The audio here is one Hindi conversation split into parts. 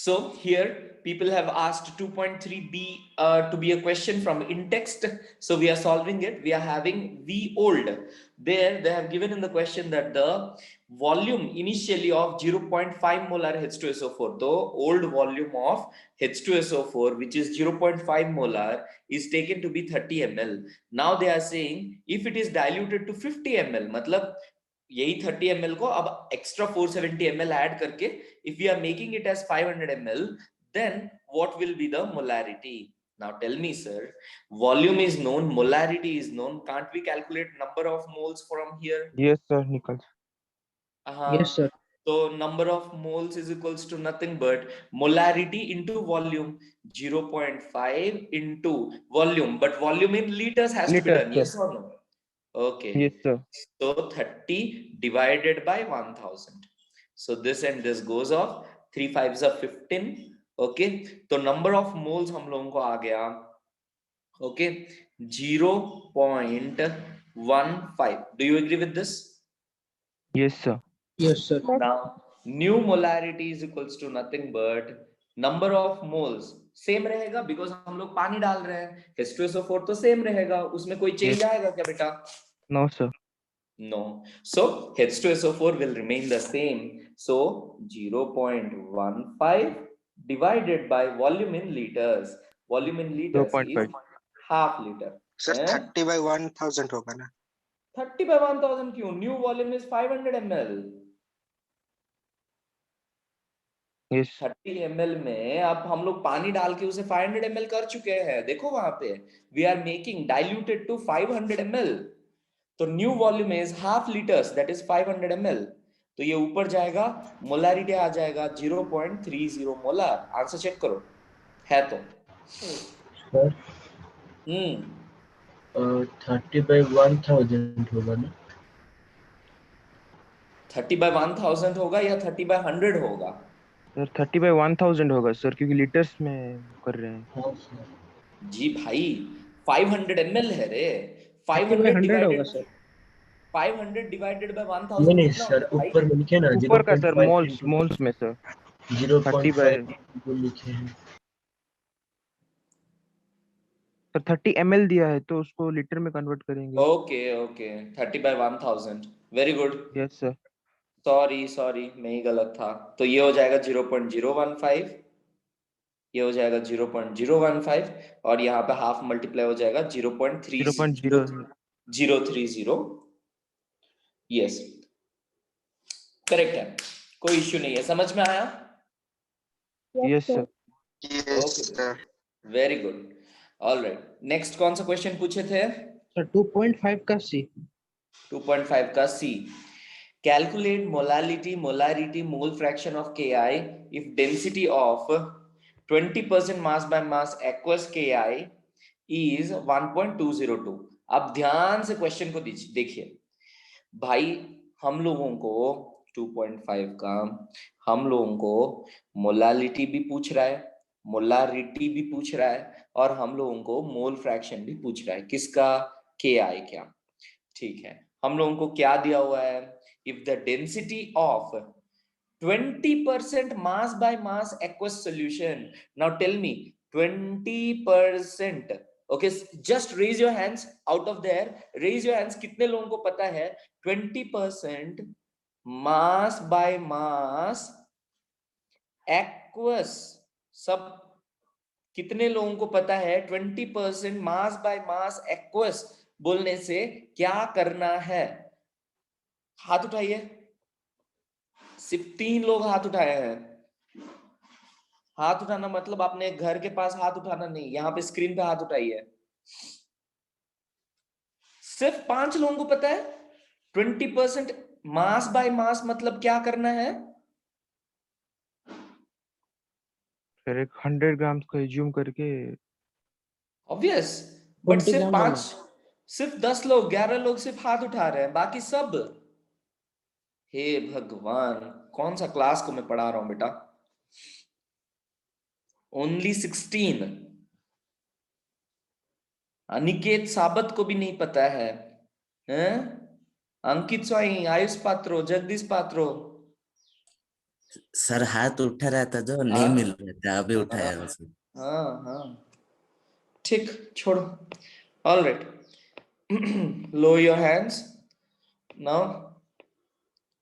So here people have asked 2.3b to be a question from in-text. So we are solving it. We are having V old. There they have given in the question that the volume initially of 0.5 molar H2SO4, the old volume of H2SO4 which is 0.5 molar is taken to be 30 ml. Now they are saying if it is diluted to 50 ml, मतलब यही 30 ml को अब extra 470 ml add करके if we are making it as 500 ml, then what will be the molarity? Now tell me, sir, volume is known, molarity is known, can't we calculate number of moles from here? Yes sir, Nikhil. Yes sir. So number of moles is equals to nothing but molarity into volume. 0.5 into volume, but volume in liters has to be Liters, done, sir. yes or no? Okay. Yes sir. So 30 divided by 1000. So this and this goes off. 3 5s are 15. Okay. तो number of moles हम लोगों को आ गया. Okay. 0.15. Do you agree with this? Yes sir. Yes sir. Now new molarity is equals to nothing but number of moles same रहेगा because हम लोग पानी डाल रहे हैं. H2SO4 तो सेम रहेगा, उसमें कोई चेंज आएगा क्या बेटा? No sir. No. So H2SO4 will remain the same. So 0.15 divided by volume in liters. Volume in liters 0.5. is half liter. Sir 30 by 1000 होगा ना? 30 by 1000 क्यों? New volume is 500 ml. Yes. 30 ml में अब हम लोग पानी डाल के उसे 500 ml कर चुके हैं. देखो वहां पे we are making diluted to 500 ml. तो new volume is half litres, that is 500 ml. तो ये ऊपर जाएगा, मोलारिटी आ जाएगा 0.30 मोलार. आंसर चेक करो है तो. सर 30 by 1000 होगा ना? 30 by 1000 होगा या 30 by 100 होगा? सर 30 by 1000 होगा सर, क्योंकि लीटर्स में कर रहे हैं. हाँ सर. जी भाई 500 ml है रे. 30 by 100 होगा सर. 500 divided by 1000 नहीं नहीं कितना सर, होता है भाई? ऊपर में लिखे ना ऊपर का सर 0.5 मोल्स, मोल्स में सर 30 by 0.5 जो लिखे हैं. सर 30 ml दिया है तो उसको लीटर में कन्वर्ट करेंगे. Okay okay 30 by 1000. Very good. Yes sir. Sorry मैं ही गलत था. तो ये हो जाएगा 0.015, ये हो जाएगा 0.015 और यहाँ पे हाफ मल्टीप्लाई हो जाएगा 0.30. यस करेक्ट है, कोई इश्यू नहीं है. समझ में आया? Yes sir. Yes sir. Very good. Alright, next कौन सा क्वेश्चन पूछे थे? सर 2.5 का सी. 2.5 का सी. Calculate molarity, mole fraction of Ki if density of 20% mass by mass aqueous Ki is 1.202. अब ध्यान से क्वेश्चन को देखिए भाई. हम लोगों को 2.5 का हम लोगों को मोलालिटी भी पूछ रहा है, मोलारिटी भी पूछ रहा है और हम लोगों को मोल फ्रैक्शन भी पूछ रहा है. किसका? Ki क्या. ठीक है, हम लोगों को क्या दिया हुआ है? If the density of 20% mass by mass aqueous solution. Now tell me 20%. Okay, just raise your hands out of there. Raise your hands. कितने लोगों को पता है 20% mass by mass aqueous? सब कितने लोगों को पता है 20% mass by mass aqueous बोलने से क्या करना है? हाथ उठाइए. सिर्फ 3 लोग हाथ उठाए हैं. हाथ उठाना मतलब आपने घर के पास हाथ उठाना नहीं, यहाँ पे स्क्रीन पे हाथ उठाइए. सिर्फ 5 लोगों को पता है 20% मास बाय मास मतलब क्या करना है? फिर 100 ग्राम को एज्यूम करके. ऑब्वियस, बट सिर्फ 10 लोग 11 लोग सिर्फ हाथ उठा रहे हैं, बाकी सब. हे भगवान, कौन सा क्लास को मैं पढ़ा रहा हूं बेटा? ओनली 16. अनिकेत साबत को भी नहीं पता है, हैं? अंकित स्वाई, आयुष पात्रो, जगदीश पात्रो. सर हाथ उठा रहा था जो नहीं हाँ मिल रहा था, अभी उठाया हाँ उसे। हाँ हाँ, ठीक, छोड़ो। All right, lower your hands now।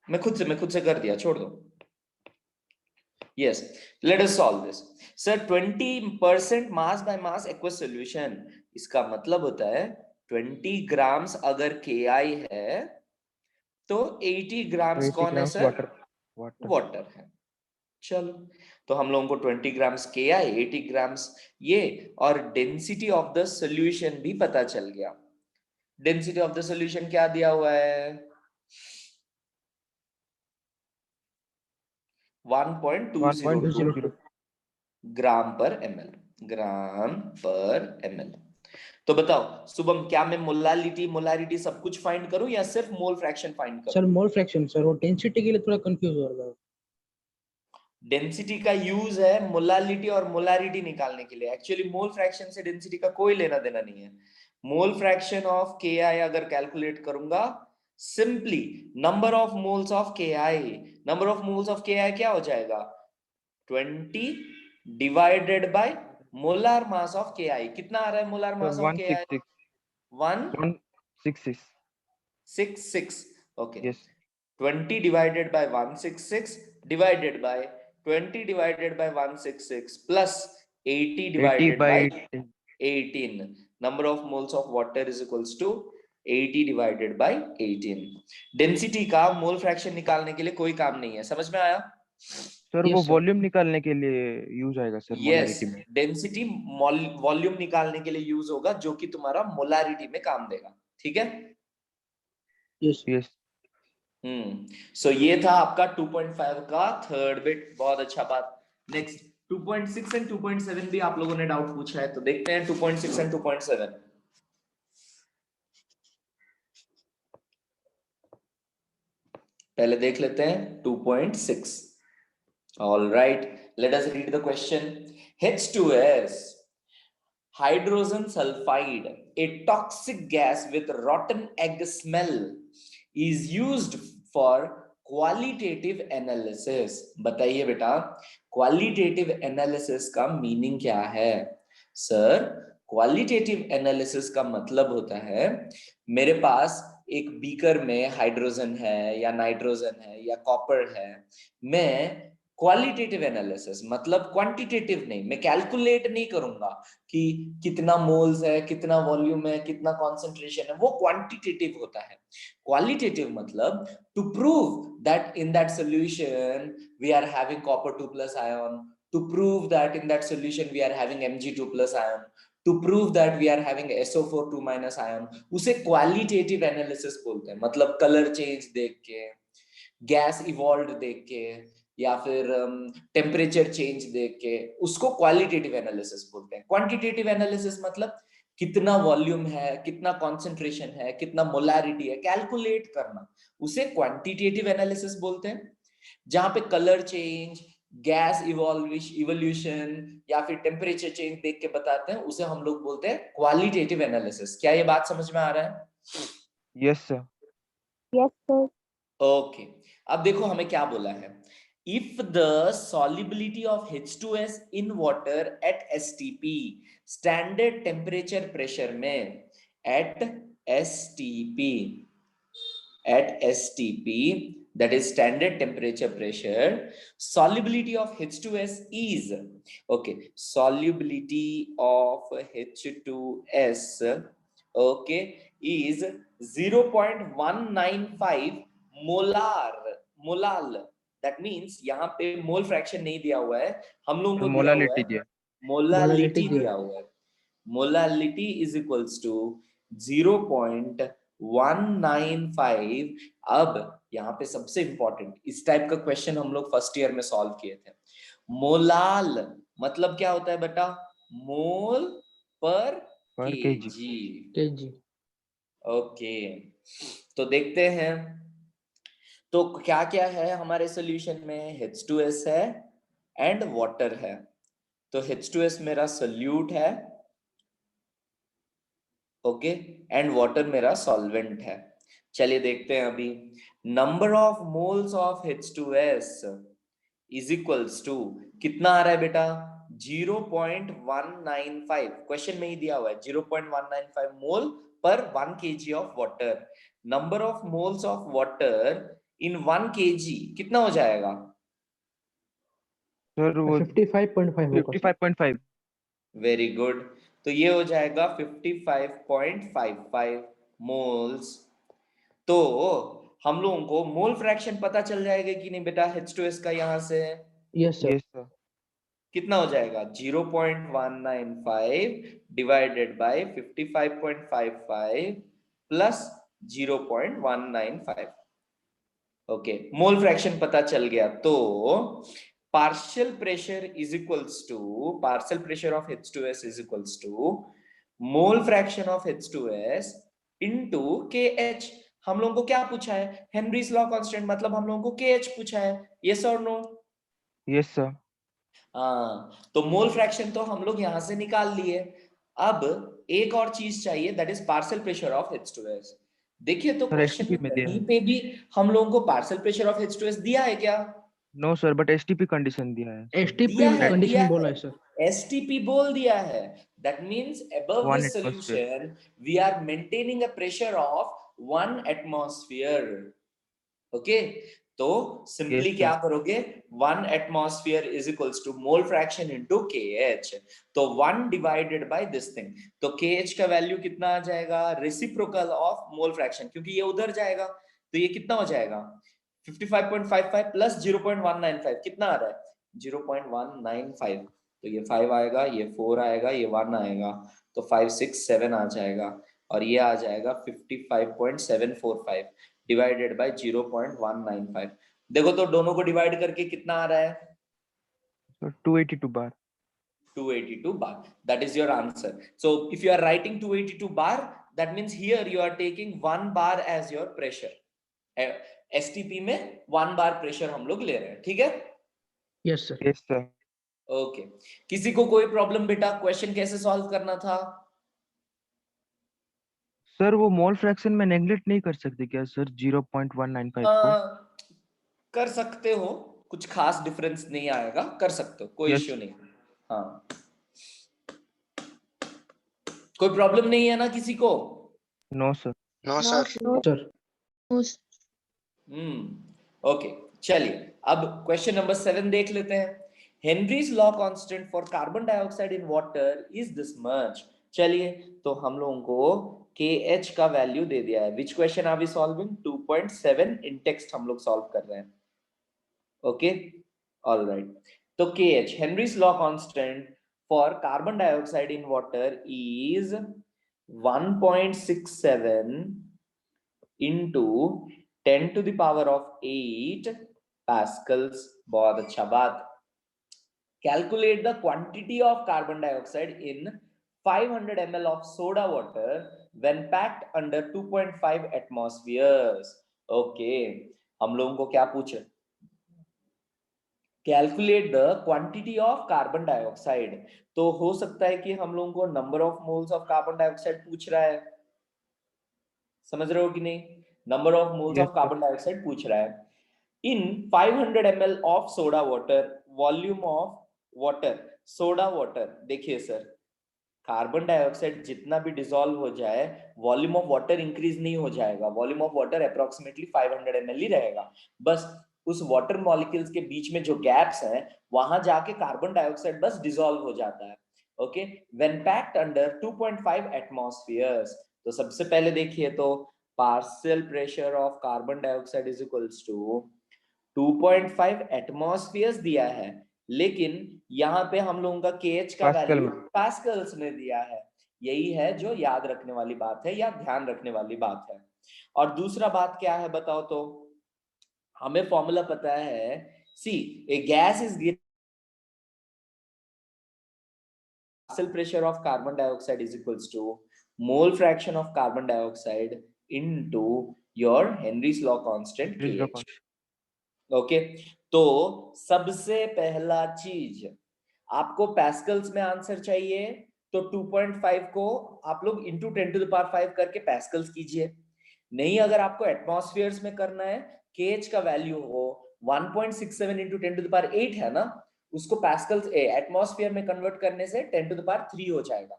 मैं खुद से कर दिया, छोड़ दो। Yes, let us solve this. Sir, 20% mass by mass aqueous solution, इसका मतलब होता है 20 ग्राम्स अगर KI है तो 80 ग्राम्स 80 कौन है grams sir? Water. Water. Water है। चलो, तो हम लोगों को 20 ग्राम्स KI, 80 ग्राम्स ये, और डेंसिटी ऑफ द सॉल्यूशन भी पता चल गया। डेंसिटी ऑफ द सॉल्यूशन क्या दिया हुआ है? 1.202 1.200। ग्राम पर ml, ग्राम पर ml। तो बताओ शुभम, क्या मैं मोलालिटी मोलारिटी सब कुछ फाइंड करूं या सिर्फ मोल फ्रैक्शन फाइंड करूं? सर मोल फ्रैक्शन सर, वो डेंसिटी के लिए थोड़ा कंफ्यूज हो रहा है। डेंसिटी का यूज है मोलालिटी और मोलारिटी निकालने के लिए। एक्चुअली मोल फ्रैक्शन से डेंसिटी का कोई लेना देना नहीं है। मोल फ्रैक्शन ऑफ KI अगर कैलकुलेट करूंगा, simply number of moles of KI, number of moles of KI क्या हो जाएगा? 20 divided by molar mass of KI। कितना आ रहा है molar sir mass of KI? 166। 166। 166। Okay, yes. 20 divided by 166 divided by 20 divided by 166 plus 80 80 divided by by 10। 18। Number of moles of water is equals to 80 divided by 18। Density का मोल फ्रैक्शन निकालने के लिए कोई काम नहीं है, समझ में आया? सर वो यस सर। वॉल्यूम निकालने के लिए यूज आएगा सर यस, मोलारिटी में। डेंसिटी वॉल्यूम निकालने के लिए यूज होगा, जो कि तुम्हारा मोलारिटी में काम देगा। ठीक है? यस। यस। सो ये था आपका 2.5 का थर्ड बिट। बहुत अच्छा बात। नेक्स्ट 2.6 एंड 2.7 भी आप लोगों ने डाउट पूछा है, तो देखते हैं 2.6 एंड 2.7। पहले देख लेते हैं 2.6। All right, let us read the question. H2S, hydrogen sulfide, a toxic gas with rotten egg smell, is used for qualitative analysis. बताइए बेटा, क्वालिटेटिव एनालिसिस का मीनिंग क्या है? सर, क्वालिटेटिव एनालिसिस का मतलब होता है मेरे पास एक बीकर में हाइड्रोजन है या नाइट्रोजन है या कॉपर है, मैं क्वालिटेटिव एनालिसिस मतलब क्वांटिटेटिव नहीं, मैं कैलकुलेट नहीं करूंगा कि कितना मोल्स है, कितना वॉल्यूम है, कितना कॉन्सेंट्रेशन है, वो क्वांटिटेटिव होता है। क्वालिटेटिव मतलब to prove that in that solution we are having copper 2+ ion, to prove that in that solution we are having Mg2+ ion, to prove that we are having SO4 2- ion, उसे क्वालिटेटिव एनालिसिस बोलते हैं। मतलब कलर चेंज देख के, गैस इवॉल्व देख के, या फिर टेम्परेचर चेंज देख के, उसको क्वालिटेटिव एनालिसिस बोलते हैं। क्वांटिटेटिव एनालिसिस मतलब कितना वॉल्यूम है, कितना कॉन्सेंट्रेशन है, कितना मोलारिटी है, कैलकुलेट करना, उसे क्वांटिटेटिव एनालिसिस बोलते हैं। जहां पे कलर चेंज, गैस इवोल्यूशन या फिर टेम्परेचर चेंज देख के बताते हैं, उसे हम लोग बोलते हैं क्वालिटेटिव एनालिसिस। क्या ये बात समझ में आ रहा है? Yes sir. Yes sir. Okay, अब देखो हमें क्या बोला है। If the solubility of H2S in water at STP, standard temperature pressure में, at STP, that is standard temperature pressure, solubility of H2S is, okay, solubility of H2S, okay, is 0.195 molal. That means यहाँ पे मोल फ्रैक्शन नहीं दिया हुआ है, हम लोगों को दिया हुआ मोलालिटी है दिया। मोलालिटी दिया। दिया हुआ है। Molality is equals to 0.195। अब यहाँ पे सबसे इंपॉर्टेंट, इस टाइप का क्वेश्चन हम लोग फर्स्ट ईयर में सॉल्व किए थे। मोलाल मतलब क्या होता है बेटा? मोल पर केजी। केजी। ओके, तो देखते हैं तो क्या क्या है हमारे सॉल्यूशन में। H2S है एंड वाटर है, तो H2S मेरा सोल्यूट है, ओके, एंड वाटर मेरा सॉल्वेंट है। चलिए देखते हैं अभी। Number of moles of H2S is equals to कितना आ रहा है बेटा 0.195 क्वेश्चन में ही दिया हुआ है 0.195 मोल पर 1 kg of water number of moles of water in 1 kg कितना हो जाएगा सर वो 55.5 होगा सर। 55.5 वेरी गुड तो ये हो जाएगा 55.55 मोल्स तो हम लोगों को मोल फ्रैक्शन पता चल जाएगा कि नहीं बेटा H2S का यहां से यस सर। यस सर कितना हो जाएगा 0.195 divided by 55.55 plus 0.195 okay mole fraction पता चल गया तो partial pressure is equals to partial pressure of H2S is equals to mole fraction of H2S into KH हम लोगों को क्या पूछा है हेनरीज लॉ कांस्टेंट मतलब हम लोगों को KH पूछा है यस और नो यस सर हाँ तो मोल फ्रैक्शन तो हम लोग यहां से निकाल लिए अब एक और चीज चाहिए that is partial pressure of H2S देखिए तो सर क्वेश्चन एसटीपी में में दिया कहीं है पे भी हम लोगों को पार्शियल प्रेशर ऑफ H2S दिया है क्या no sir but STP condition दिया है एसटीपी दिया है कंडीशन बोला है सर। STP बोल दिया है that means above 1 this atmosphere solution we are maintaining a pressure of 1 atmosphere okay तो सिंपली यस क्या सर करोगे 1 atmosphere is equals to mole fraction into KH तो 1 divided by this thing तो KH का वैल्यू कितना आ जाएगा रेसिप्रोकल ऑफ मोल फ्रैक्शन क्योंकि ये उधर जाएगा तो ये कितना हो जाएगा 55.55 प्लस 0.195 कितना आ रहा है 0.195 तो ये 5 आएगा ये 4 आएगा ये 1 आएगा तो 5 6 7 आ जाएगा और ये आ जाएगा 55.745 डिवाइडेड बाय 0.195 देखो तो दोनों को डिवाइड करके कितना आ रहा है sir 282 bar 282 bar that is your answer so if you are writing 282 bar that means here you are taking 1 bar as your pressure STP में 1 बार प्रेशर हम लोग ले रहे हैं ठीक है yes sir. Yes sir okay किसी को कोई प्रॉब्लम बेटा क्वेश्चन कैसे सॉल्व करना था सर वो मोल फ्रैक्शन में नेग्लेक्ट नहीं कर सकते क्या सर 0.195 को कर सकते हो कुछ खास डिफरेंस नहीं आएगा कर सकते हो कोई यस इश्यू नहीं हाँ कोई प्रॉब्लम नहीं है ना किसी को no sir no sir sir okay चलिए अब क्वेश्चन नंबर 7 देख लेते हैं Henry's law constant for carbon dioxide in water is this much चलिए तो हम लोगों को KH का वैल्यू दे दिया है which question are we solving 2.7 in text हम लोग सॉल्व कर रहे हैं ओके ऑलराइट तो KH Henry's law constant for carbon dioxide in water is 1.67 into 10 to the power of 8 pascals बहुत अच्छा बात calculate the quantity of carbon dioxide in 500 ml of soda water when packed under 2.5 atmospheres okay हम लोगों को क्या पूछे calculate the quantity of carbon dioxide तो हो सकता है कि हम लोगों को number of moles of carbon dioxide पूछ रहा है समझ रहे हो कि नहीं number of moles Yes, of carbon dioxide पूछ रहा है इन 500 ml of soda water volume of water soda water देखिए सर कार्बन डाइऑक्साइड जितना भी डिसॉल्व हो जाए वॉल्यूम ऑफ वाटर इंक्रीज नहीं हो जाएगा volume of water approximately 500 ml ही रहेगा बस उस वाटर मॉलिक्यूल्स के बीच में जो गैप्स हैं वहां जाके कार्बन डाइऑक्साइड बस डिसॉल्व हो जाता है okay when packed under 2.5 atmospheres तो सबसे पहले देखिए तो partial pressure of carbon dioxide is equals to 2.5 atmospheres दिया है लेकिन यहाँ पे हम लोगों का KH का पास्कल वैल्यू में पास्कल्स में दिया है यही है जो याद रखने वाली बात है या ध्यान रखने वाली बात है और दूसरा बात क्या है बताओ तो हमें फॉर्मूला पता है C A gas is partial pressure of carbon dioxide is equals to mole fraction of carbon dioxide into your Henry's law constant KH okay तो सबसे पहला चीज आपको पैस्कल्स में आंसर चाहिए तो 2.5 को आप लोग इंटू 10 टू द पावर 5 करके पैस्कल्स कीजिए नहीं अगर आपको एटमॉस्फेयर्स में करना है KH का वैल्यू हो 1.67 into 10 to the power 8 है ना, उसको पास्कल्स एटमॉस्फेयर में कन्वर्ट करने से 10 to the power 3 हो जाएगा।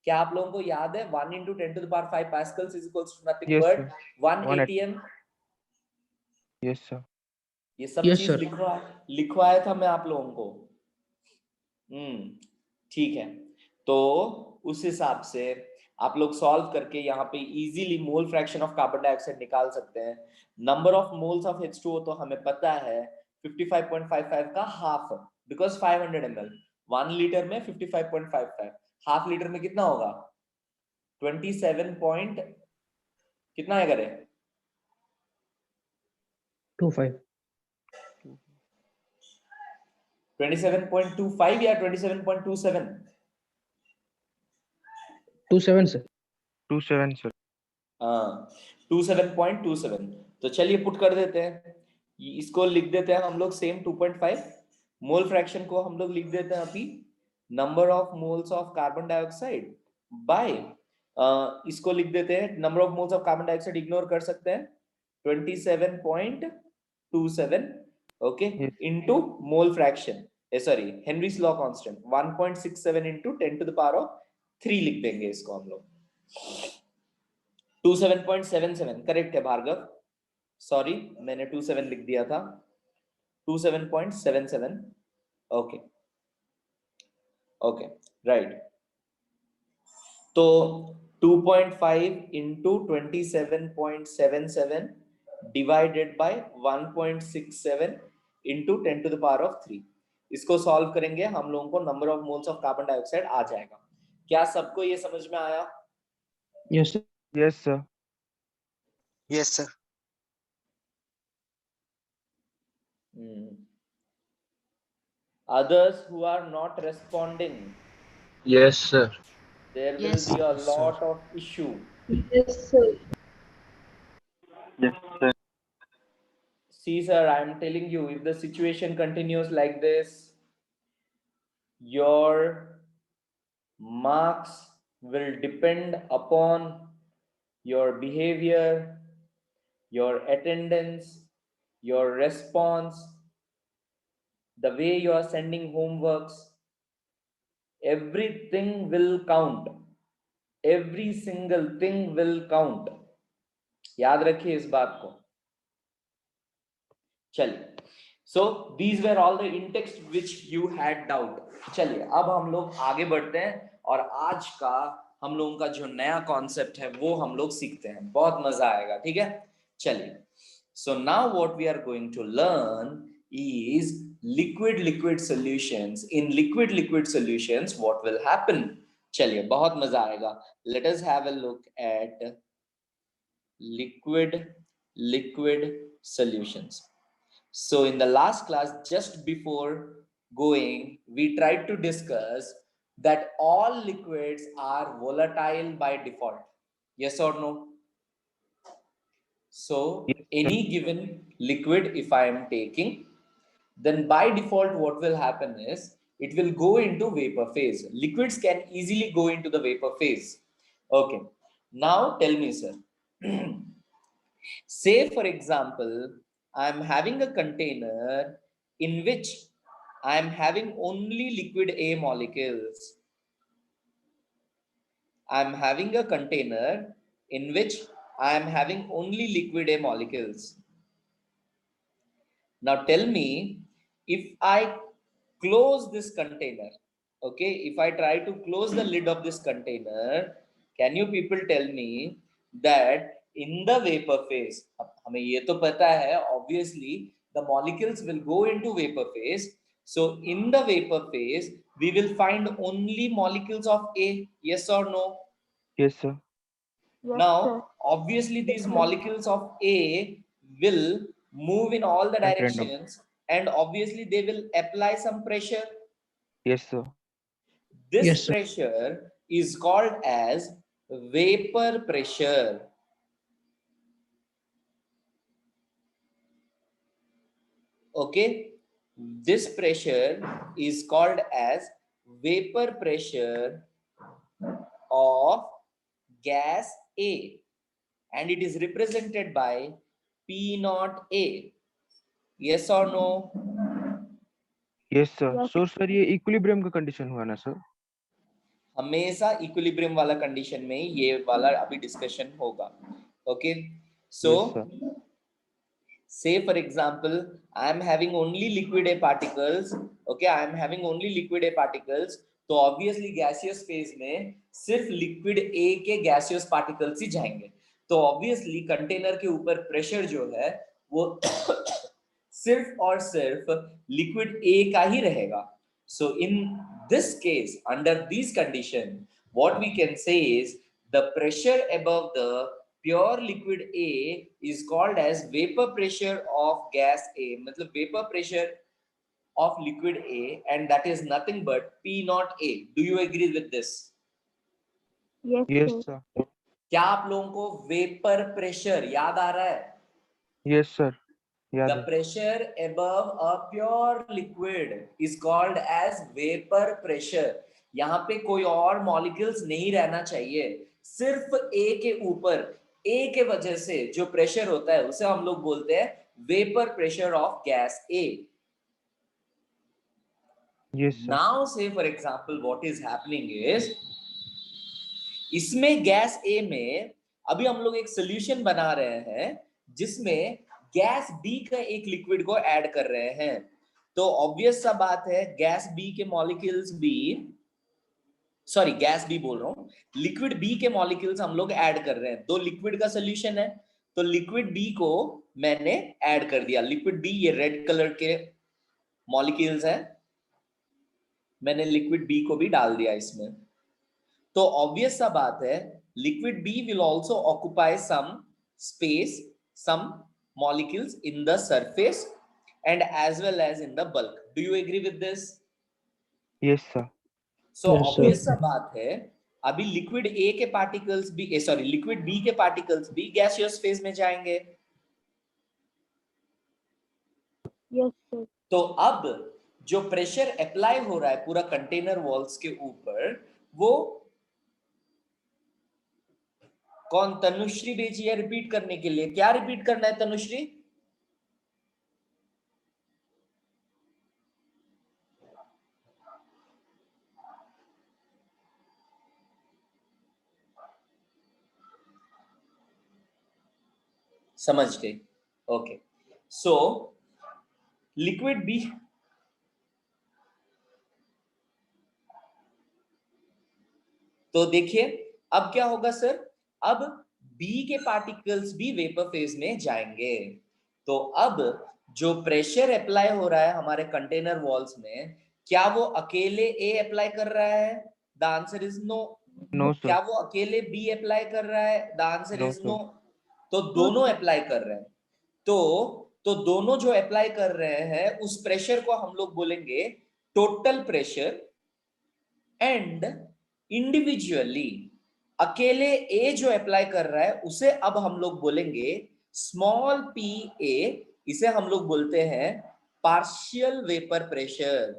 क्या आप लोगों को याद है 1 into 10 to the power 5 pascals is equals to nothing Yes, but sir. 1 atm? Yes, sir. ये सब Yes, चीज sir. लिखवाया था मैं आप लोगों को। ठीक है, तो उस हिसाब से आप लोग सॉल्व करके यहाँ पे easily mole fraction of carbon dioxide निकाल सकते हैं। Number of moles of H2O तो हमें पता है 55.55 का हाफ, बिकॉज 500 ml 1 लीटर में 55.55, हाफ लीटर में कितना होगा 27 पॉइंट कितना है करे 25 27.25 या 27.27? 27 सर। 27, sir. हाँ 27.27। तो चलिए पुट कर देते हैं, इसको लिख देते हैं हम लोग सेम 2.5। मोल फ्रैक्शन को हम लोग लिख देते हैं अभी number of moles of carbon dioxide by, इसको लिख देते हैं number of moles of carbon dioxide ignore कर सकते हैं 27.27 okay Yes. Into mole fraction sorry Henry's law constant 1.67 into 10 to the power of 3 लिख देंगे इसको हम लोग। 27.77 करेक्ट है भार्गव, सॉरी मैंने 27 लिख दिया था, 27.77 ओके ओके राइट। तो 2.5 into 27.77 divided by 1.67 into 10 to the power of 3, इसको सॉल्व करेंगे हम लोगों को number of moles of carbon dioxide आ जाएगा। क्या सबको ये समझ में आया? Yes sir. Yes, sir. Yes, sir. Others who are not responding, Yes, sir. there will Yes, be a sir. lot of issue. Yes, sir. Yes, sir. See sir, I am telling you, if the situation continues like this, your marks will depend upon your behavior, your attendance, your response, the way you are sending homeworks, everything will count, every single thing will count, याद रखिए इस बात को। चलिए, so these were all the in-text which you had doubt। चलिए अब हम लोग आगे बढ़ते हैं और आज का हम लोगों का जो नया कॉन्सेप्ट है वो हम लोग सीखते हैं, बहुत मजा आएगा, ठीक है। चलिए, so now what we are going to learn is liquid solutions। in liquid solutions what will happen? चलिए बहुत मजा आएगा। let us have a look at liquid solutions। So in the last class, just before going, we tried to discuss that all liquids are volatile by default. Yes or no? So Yes, sir. any given liquid, if I am taking, then by default, what will happen is it will go into vapor phase. Liquids can easily go into the vapor phase. Okay. Now tell me, sir. Say, for example, I'm having a container in which I'm having only liquid A molecules. I'm having a container in which I'm having only liquid A molecules. Now tell me, if I close this container, okay, if I try to close the lid of this container, can you people tell me that in the vapor phase, हमें ये तो पता है obviously the molecules will go into vapor phase, so in the vapor phase we will find only molecules of A, yes or no? Yes, sir. Now obviously these molecules of A will move in all the At random. directions and obviously they will apply some pressure. Yes, sir. This Yes, sir. pressure is called as vapor pressure. Okay, this pressure is called as vapor pressure of gas A and it is represented by P naught A. Yes or no? Yes sir. So sir ये इक्विलिब्रियम का कंडीशन हुआ ना सर? हमेशा इक्विलिब्रियम वाला कंडीशन में ये वाला अभी डिस्कशन होगा. Okay, so yes sir. say for example I am having only liquid A particles. Okay, I am having only liquid A particles. तो obviously gaseous phase में सिर्फ liquid A के gaseous particles ही जाएंगे. तो obviously कंटेनर के ऊपर प्रेशर जो है वो सिर्फ और सिर्फ liquid A का ही रहेगा. So in this case, under these condition, what we can say is the pressure above the pure liquid A is called as vapor pressure of gas A. मतलब vapor pressure of liquid A, and that is nothing but P naught A. Do you agree with this? Yes sir. क्या आप लोगों को vapor pressure याद आ रहा है? यस सर, याद The है। pressure above a pure liquid is called as vapor pressure. यहाँ पे कोई और मॉलिक्यूल्स नहीं रहना चाहिए, सिर्फ A के ऊपर A के वजह से जो प्रेशर होता है उसे हम लोग बोलते हैं vapour pressure of gas A. Yes sir. Now say for example what is happening is इसमें गैस A में अभी हम लोग एक सोल्यूशन बना रहे हैं जिसमें गैस B का एक लिक्विड को ऐड कर रहे हैं. तो ऑब्वियस सा बात है गैस B के मॉलिक्यूल्स भी, सॉरी गैस B बोल रहा हूं, लिक्विड B के मॉलिक्यूल्स हम लोग ऐड कर रहे हैं. दो लिक्विड का सोल्यूशन है तो लिक्विड B को मैंने ऐड कर दिया. लिक्विड B ये रेड कलर के मॉलिक्यूल्स हैं, मैंने लिक्विड B को भी डाल दिया इसमें. तो ऑब्वियस सा बात है liquid B will also occupy some space, some molecules in the surface and as well as in the bulk. Do you agree with this? Yes sir. So Yes, sir. obvious सा बात है अभी लिक्विड A के पार्टिकल्स भी सॉरी लिक्विड B के पार्टिकल्स भी गैसियस फेज में जाएंगे. Yes, sir. तो अब जो प्रेशर अप्लाई हो रहा है पूरा कंटेनर वॉल्स के ऊपर वो कौन, तनुश्री भेजी है रिपीट करने के लिए? क्या रिपीट करना है तनुश्री? समझ गई. ओके, सो लिक्विड बी, तो देखिए अब क्या होगा सर, अब B के पार्टिकल्स भी वेपर फेज में जाएंगे. तो अब जो प्रेशर अप्लाई हो रहा है हमारे कंटेनर वॉल्स में, क्या वो अकेले A अप्लाई कर रहा है? The answer is no. No क्या सर। वो अकेले B अप्लाई कर रहा है? The answer No, is sir. No. तो दोनों अप्लाई कर रहे हैं. तो दोनों जो अप्लाई कर रहे हैं उस प्रेशर को हम लोग बोलेंगे टोटल प्रेशर. एंड इंडिविजुअली अकेले A जो अप्लाई कर रहा है उसे अब हम लोग बोलेंगे स्मॉल PA. इसे हम लोग बोलते हैं partial vapour pressure.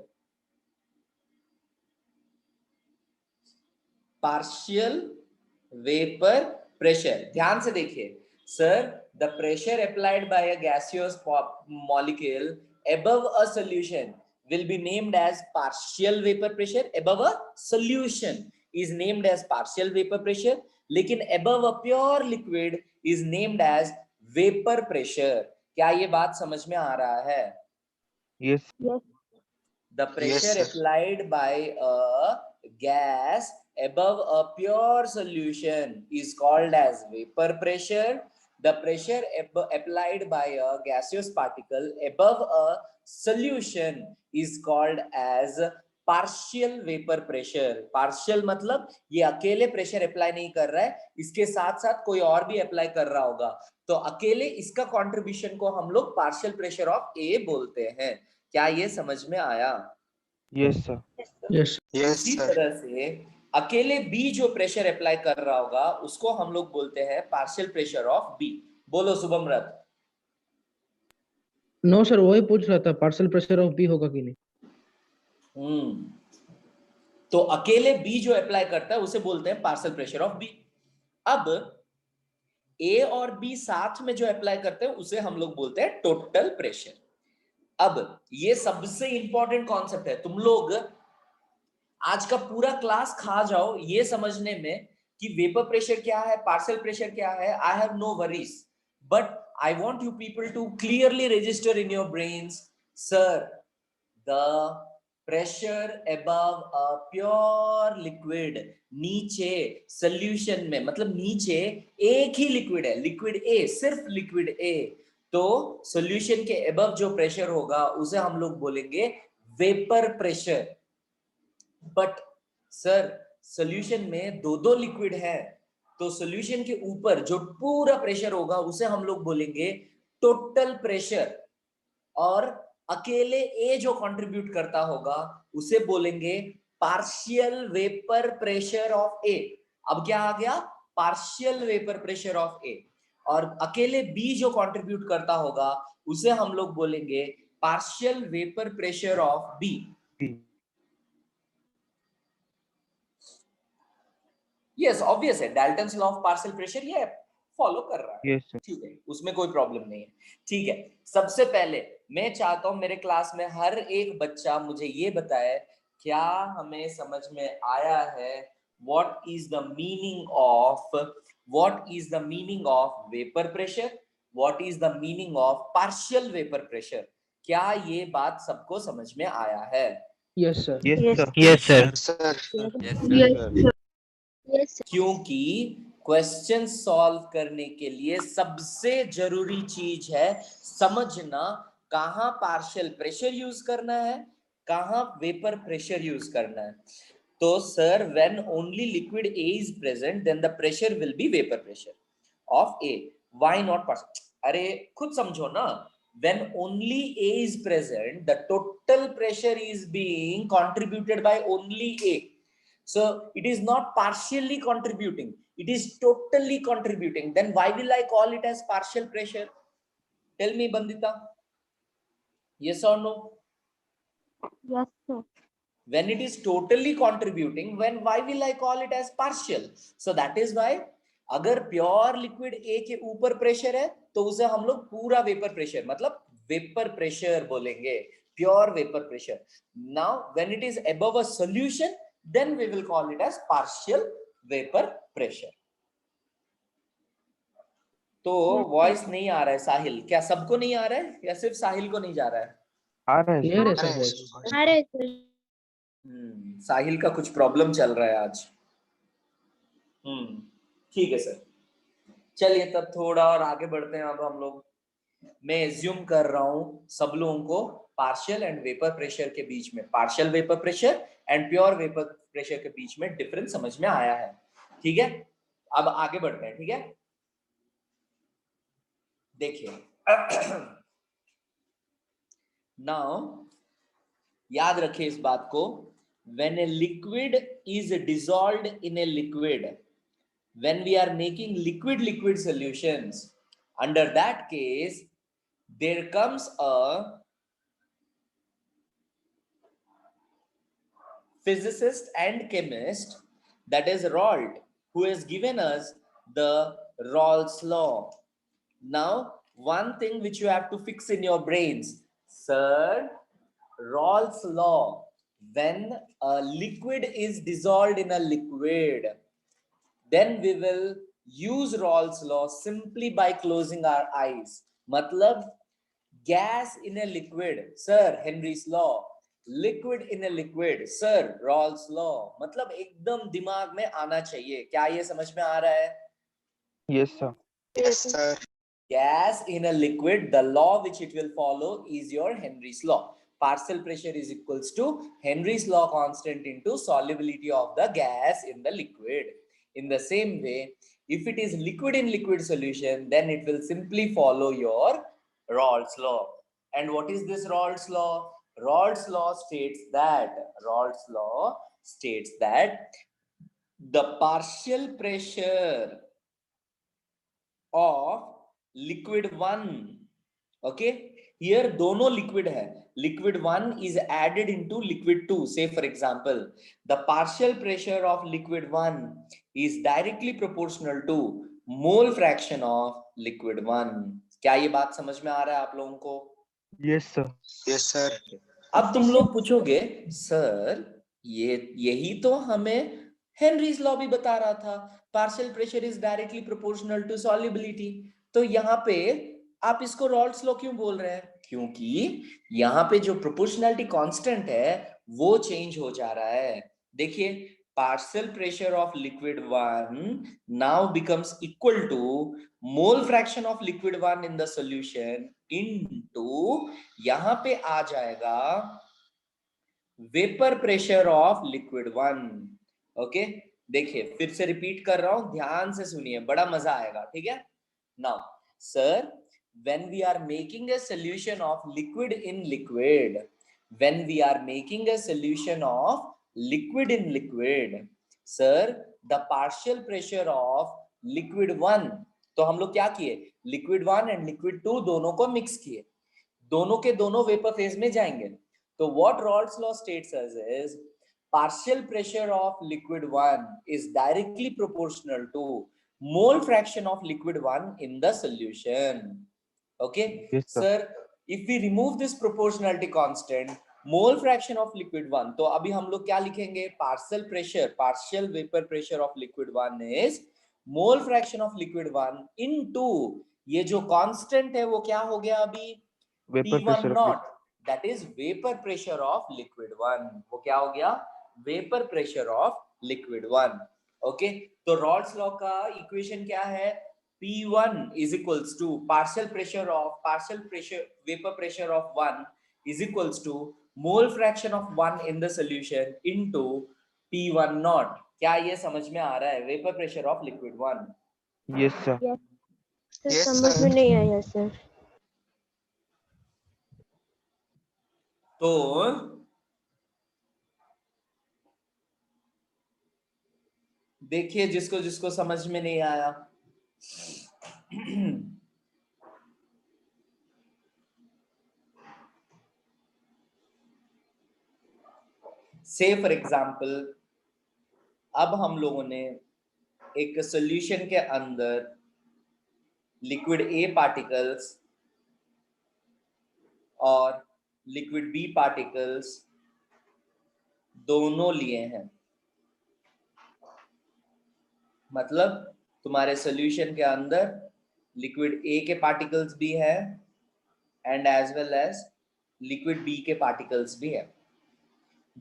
Partial vapour pressure. ध्यान से देखिए sir, the pressure applied by a gaseous molecule above a solution will be named as partial vapor pressure. Above a solution is named as partial vapor pressure, लेकिन above a pure liquid is named as vapor pressure. क्या ये बात समझ में आ रहा है? Yes. Yes. The pressure sir. applied by a gas above a pure solution is called as vapor pressure. The pressure applied by a gaseous particle above a solution is called as partial vapor pressure. Partial मतलब ये अकेले प्रेशर अप्लाई नहीं कर रहा है, इसके साथ साथ कोई और भी अप्लाई कर रहा होगा, तो अकेले इसका कंट्रीब्यूशन को हम लोग पार्शियल प्रेशर ऑफ A बोलते हैं. क्या ये समझ में आया? Yes sir. Yes. Yes, इसी sir. तरह से अकेले B जो प्रेशर अप्लाई कर रहा होगा उसको हम लोग बोलते हैं पार्शियल प्रेशर ऑफ B. बोलो शुभम रथ. नो सर, वही पूछ रहा था पार्शियल प्रेशर ऑफ बी होगा कि नहीं. तो अकेले B जो अप्लाई करता है उसे बोलते हैं पार्शियल प्रेशर ऑफ B. अब A और B साथ में जो अप्लाई करते हैं उसे हम लोग बोलते हैं टोटल प्रेशर. अब ये सबसे इंपॉर्टेंट कॉन्सेप्ट है, तुम लोग आज का पूरा क्लास खा जाओ ये समझने में कि वेपर प्रेशर क्या है, पार्शियल प्रेशर क्या है. I have no worries, but I want you people to clearly register in your brains, sir, the pressure above a pure liquid, नीचे सोल्यूशन में, मतलब नीचे एक ही लिक्विड है, लिक्विड ए, सिर्फ लिक्विड ए, तो सोल्यूशन के अबव जो प्रेशर होगा उसे हम लोग बोलेंगे vapour pressure. But sir, solution में दो दो लिक्विड है, तो सोल्यूशन के ऊपर जो पूरा प्रेशर होगा उसे हम लोग बोलेंगे टोटल प्रेशर, और अकेले ए जो कंट्रीब्यूट करता होगा उसे बोलेंगे पार्शियल वेपर प्रेशर ऑफ ए. अब क्या आ गया? पार्शियल वेपर प्रेशर ऑफ ए. और अकेले बी जो कंट्रीब्यूट करता होगा उसे हम लोग बोलेंगे partial vapour pressure of B. Yes, obvious है, Dalton's law of partial pressure ये फॉलो कर रहा है. Yes sir. ठीक है, उसमें कोई प्रॉब्लम नहीं है. ठीक है, सबसे पहले मैं चाहता हूं मेरे क्लास में हर एक बच्चा मुझे ये बताए क्या हमें समझ में आया है what is the meaning of vapour pressure, what is the meaning of partial vapour pressure. क्या ये बात सबको समझ में आया है? Yes sir. Yes sir. Yes, sir. Sir. Yes, sir. क्योंकि क्वेश्चन सॉल्व करने के लिए सबसे जरूरी चीज है समझना कहां पार्शियल प्रेशर यूज करना है, कहां वेपर प्रेशर यूज करना है. तो sir, when only liquid A is present then the pressure will be vapour pressure of A. Why not partial? अरे खुद समझो ना, when only A is present, the total pressure is being contributed by only A. So it is not partially contributing, it is totally contributing. Then why will I call it as partial pressure? Tell me, Bandita. Yes or no? Yes, sir. When it is totally contributing, why will I call it as partial? So that is why अगर प्योर लिक्विड ए के ऊपर प्रेशर है तो उसे हम लोग पूरा वेपर प्रेशर, मतलब वेपर प्रेशर बोलेंगे, pure vapour pressure. Now when it is above a solution then we will call it as partial vapour pressure. तो वॉइस नहीं आ रहा है साहिल, क्या सबको नहीं आ रहा है या सिर्फ साहिल को नहीं जा रहा है? आ रहा है क्लियर है सर. Sir voice. अरे सर, साहिल का कुछ प्रॉब्लम चल रहा है आज. ठीक है सर, चलिए तब थोड़ा और आगे बढ़ते हैं. अब हम लोग, मैं एज्यूम कर रहा हूं सब लोगों को पार्शियल एंड वेपर प्रेशर के बीच में, partial vapour pressure and pure vapour pressure के बीच में डिफरेंस समझ में आया है. ठीक है, अब आगे बढ़ते हैं. ठीक है, देखिए नाउ याद रखिए इस बात को, when a liquid is dissolved in a liquid, when we are making liquid solutions, under that case there comes a physicist and chemist, that is Raoult, who has given us the Raoult's law. Now one thing which you have to fix in your brains, sir, Raoult's law, when a liquid is dissolved in a liquid, then we will use Raoult's law simply by closing our eyes. मतलब gas in a liquid, sir, Henry's law. Liquid in a liquid, sir, Raoult's law. मतलब एकदम दिमाग में आना चाहिए. क्या ये समझ में आ रहा है? Yes sir. Yes, sir. Gas in a liquid, the law which it will follow is your Henry's law. Partial pressure is equals to Henry's law constant into solubility of the gas in the liquid. In the same way, if it is liquid in liquid solution, then it will simply follow your Raoult's law. And what is this Raoult's law? Raoult's law states that the partial pressure of liquid 1, okay, here दोनों liquid है, liquid 1 is added into liquid 2. Say for example, the partial pressure of liquid 1 is directly proportional to mole fraction of liquid 1. क्या ये बात समझ में आ रहा है आप लोगों को? Yes sir. Yes, sir. अब तुम लोग पूछोगे सर यही तो हमें हेनरीज लॉ भी बता रहा था, partial pressure is directly proportional to solubility. तो यहाँ पे आप इसको रॉल्स लॉ क्यों बोल रहे हैं? क्योंकि यहाँ पे जो प्रोपोर्शनैलिटी कांस्टेंट है वो चेंज हो जा रहा है। देखिए, partial pressure of liquid 1 now becomes equal to mole fraction of liquid 1 in the solution into, यहां पे आ जाएगा vapour pressure of liquid 1। Okay, देखिए फिर से रिपीट कर रहा हूं, ध्यान से सुनिए, बड़ा मजा आएगा, ठीक है। Now sir, when we are making a solution of liquid in liquid, when we are making a solution of liquid in liquid, sir, the partial pressure of liquid 1, तो हम लोग क्या किए, liquid 1 and liquid 2 दोनों को मिक्स किए, दोनों के दोनों वेपर फेज में जाएंगे। तो what Raoult's law states as is partial pressure of liquid 1 is directly proportional to mole fraction of liquid 1 in the solution. Okay, Yes, sir. sir, if we remove this proportionality constant, mole fraction of liquid 1, तो अभी हम लोग क्या लिखेंगे, partial pressure, partial vapor pressure of liquid 1 is mole fraction of liquid 1 into ये जो constant है वो क्या हो गया अभी, vapour P1 pressure naught, that is vapor pressure of liquid 1, वो क्या हो गया, vapor pressure of liquid 1। Okay, तो रॉल्स लॉ का इक्वेशन क्या है, P1 is equals to partial pressure vapor pressure of 1 is equals to mole fraction of 1 in the solution into P1 naught। क्या ये समझ में आ रहा है, vapour pressure of liquid 1? Yes sir. Sir Yes, समझ sir. में नहीं आया सर। तो देखिए, जिसको जिसको समझ में नहीं आया, से फॉर एग्जाम्पल अब हम लोगों ने एक सॉल्यूशन के अंदर लिक्विड ए पार्टिकल्स और लिक्विड बी पार्टिकल्स दोनों लिए हैं, मतलब तुम्हारे सॉल्यूशन के अंदर लिक्विड ए के पार्टिकल्स भी है and as well as liquid B के पार्टिकल्स भी है।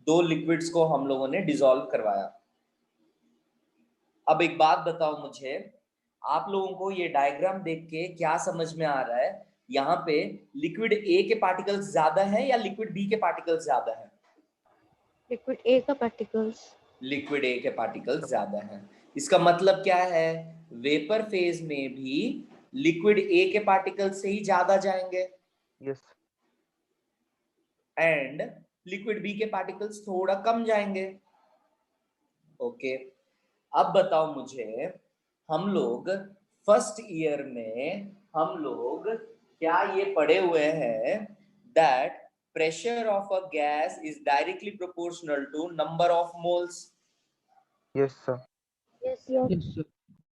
दो लिक्विड्स को हम लोगों ने डिसॉल्व करवाया। अब एक बात बताओ मुझे, आप लोगों को ये डायग्राम देख के क्या समझ में आ रहा है, यहाँ पे लिक्विड ए के पार्टिकल्स ज्यादा है या लिक्विड बी के पार्टिकल्स ज्यादा है? लिक्विड ए का पार्टिकल्स। लिक्विड ए के पार्टिकल्स ज्यादा हैं। इसका मतलब क्या है, वेपर फेज में भी लिक्विड ए के पार्टिकल्स से ही ज्यादा जाएंगे यस। एंड लिक्विड बी के पार्टिकल्स थोड़ा कम जाएंगे। ओके, अब बताओ मुझे, हम लोग फर्स्ट ईयर में हम लोग क्या ये पढ़े हुए हैं that pressure of a gas is directly proportional to number of moles? Yes sir. Yes yes. Yes, sir.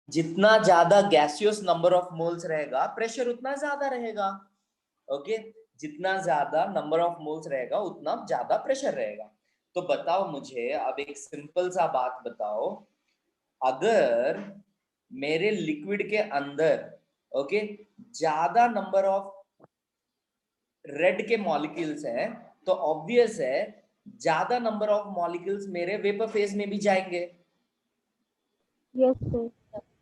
जितना ज्यादा गैसियस नंबर ऑफ मोल्स रहेगा प्रेशर उतना ज्यादा रहेगा। ओके, जितना ज्यादा नंबर ऑफ मोल्स रहेगा उतना ज्यादा प्रेशर रहेगा। तो बताओ मुझे अब एक सिंपल सा बात बताओ, अगर मेरे लिक्विड के अंदर ओके ज्यादा नंबर ऑफ रेड के मॉलिक्यूल्स हैं, तो ऑब्वियस है ज्यादा नंबर ऑफ मॉलिक्यूल्स मेरे वेपर फेज में भी जाएंगे। Yes sir.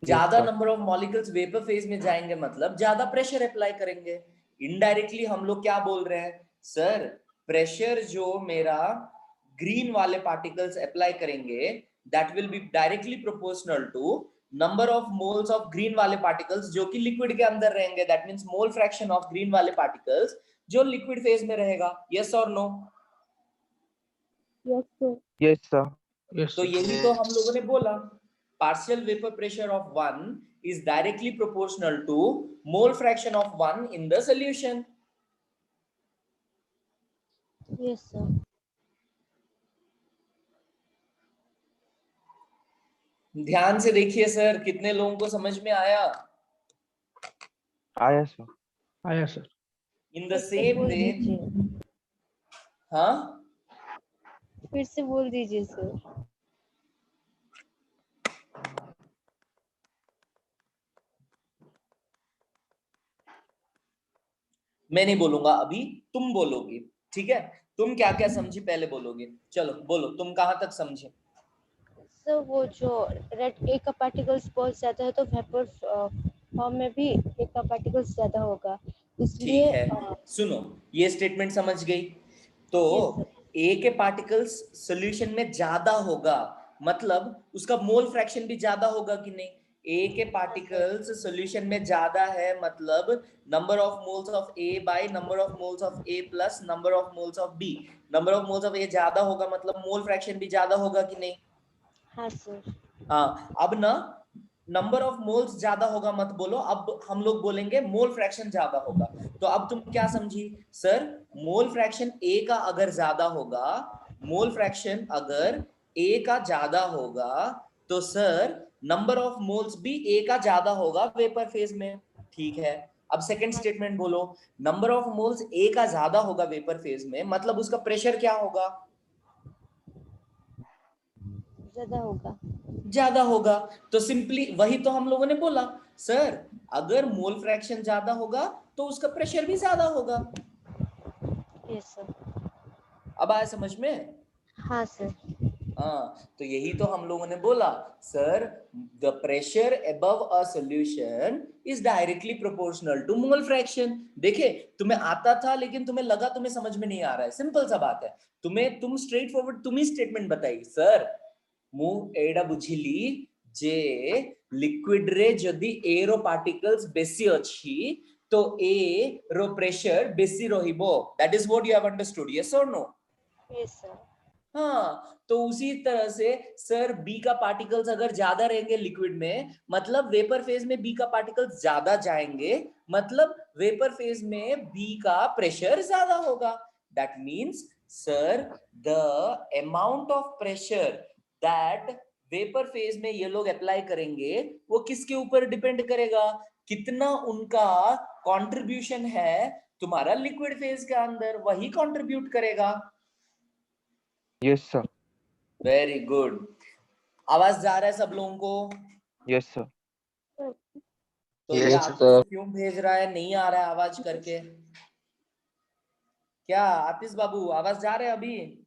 ज्यादा sir. Number of molecules vapour phase में जाएंगे मतलब ज्यादा प्रेशर अप्लाई करेंगे। इनडायरेक्टली हम लोग क्या बोल रहे हैं, सर प्रेशर जो मेरा ग्रीन वाले पार्टिकल्स अप्लाई करेंगे that will be directly proportional to number of moles of green वाले पार्टिकल्स जो कि लिक्विड के अंदर रहेंगे। That means mole fraction of green वाले पार्टिकल्स जो लिक्विड फेज में रहेगा। यस और no? Yes sir. Yes sir. Yes, तो sir. यही तो हम लोगों ने बोला, partial vapor pressure of 1 is directly proportional to mole fraction of 1 in the solution. Yes sir. ध्यान से देखिए सर, कितने लोगों को समझ में आया? आया सर। आया सर। In the फिर से same बोल way, दीजिए, हाँ, फिर से बोल दीजिए सर। मैं नहीं बोलूंगा अभी, तुम बोलोगी, ठीक है? तुम क्या क्या समझी पहले बोलोगे, चलो बोलो तुम कहाँ तक समझे। सर वो जो रेड ए का पार्टिकल्स बहुत ज्यादा है तो वेपर फॉर्म में भी ए का पार्टिकल्स ज्यादा होगा, इसलिए ठीक है, सुनो, ये स्टेटमेंट समझ गई। तो यस सर, ए के पार्टिकल्स सॉल्यूशन में ज्यादा होगा, मतलब उसका मोल फ्रैक्शन भी ज्यादा होगा कि नहीं? ए के पार्टिकल्स सॉल्यूशन में ज्यादा है, मतलब number of moles of A by number of moles of A plus number of moles of B. Number of moles of A ज्यादा होगा, मतलब मोल फ्रैक्शन भी ज्यादा होगा कि नहीं? हाँ सर। हाँ, अब ना नंबर ऑफ मोल्स ज्यादा होगा मत बोलो, अब हम लोग बोलेंगे मोल फ्रैक्शन ज्यादा होगा। तो अब तुम क्या समझी सर? मोल फ्रैक्शन ए का अगर ज्यादा होगा, मोल फ्रैक्शन अगर ए का ज्यादा होगा, तो सर नंबर ऑफ मोल्स भी ए का ज्यादा होगा वेपर फेज में, ठीक है? अब सेकंड स्टेटमेंट बोलो, नंबर ऑफ मोल्स ए का ज्यादा होगा वेपर फेज में, मतलब उसका प्रेशर क्या होगा? ज्यादा होगा। ज्यादा होगा। तो सिंपली वही तो हम लोगों ने बोला, सर अगर मोल फ्रैक्शन ज्यादा होगा तो उसका प्रेशर भी ज्यादा होगा। Yes sir. अब आया समझ में? हाँ सर। हाँ, तो यही तो हम लोगों ने बोला, sir the pressure above a solution is directly proportional to mole fraction. देखे, तुम्हें आता था लेकिन तुम्हें लगा तुम्हें समझ में नहीं आ रहा है, सिंपल सा बात है। तुम स्ट्रेट फॉरवर्ड तुम ही स्टेटमेंट बताई, सर मु एडा बुझिली जे लिक्विड रे जदि ए रो पार्टिकल्स बेसी अछि तो ए रो प्रेशर बेसी रहिबो, that is what you have understood, yes और नो? Yes sir. हाँ, तो उसी तरह से सर बी का पार्टिकल्स अगर ज्यादा रहेंगे लिक्विड में, मतलब वेपर फेज में बी का पार्टिकल्स ज्यादा जाएंगे, मतलब वेपर फेज में बी का प्रेशर ज्यादा होगा। That means sir the amount of pressure that vapour phase में ये लोग अप्लाई करेंगे वो किसके ऊपर डिपेंड करेगा? कितना उनका कंट्रीब्यूशन है तुम्हारा लिक्विड फेज के अंदर, वही कंट्रीब्यूट करेगा। Yes sir. Very good. आवाज जा रहा है सब लोगों को? Yes sir. तो ये Yes, आतिश sir. क्यों भेज रहा है नहीं आ रहा है आवाज करके? क्या आतिश बाबू आवाज जा रहा है अभी?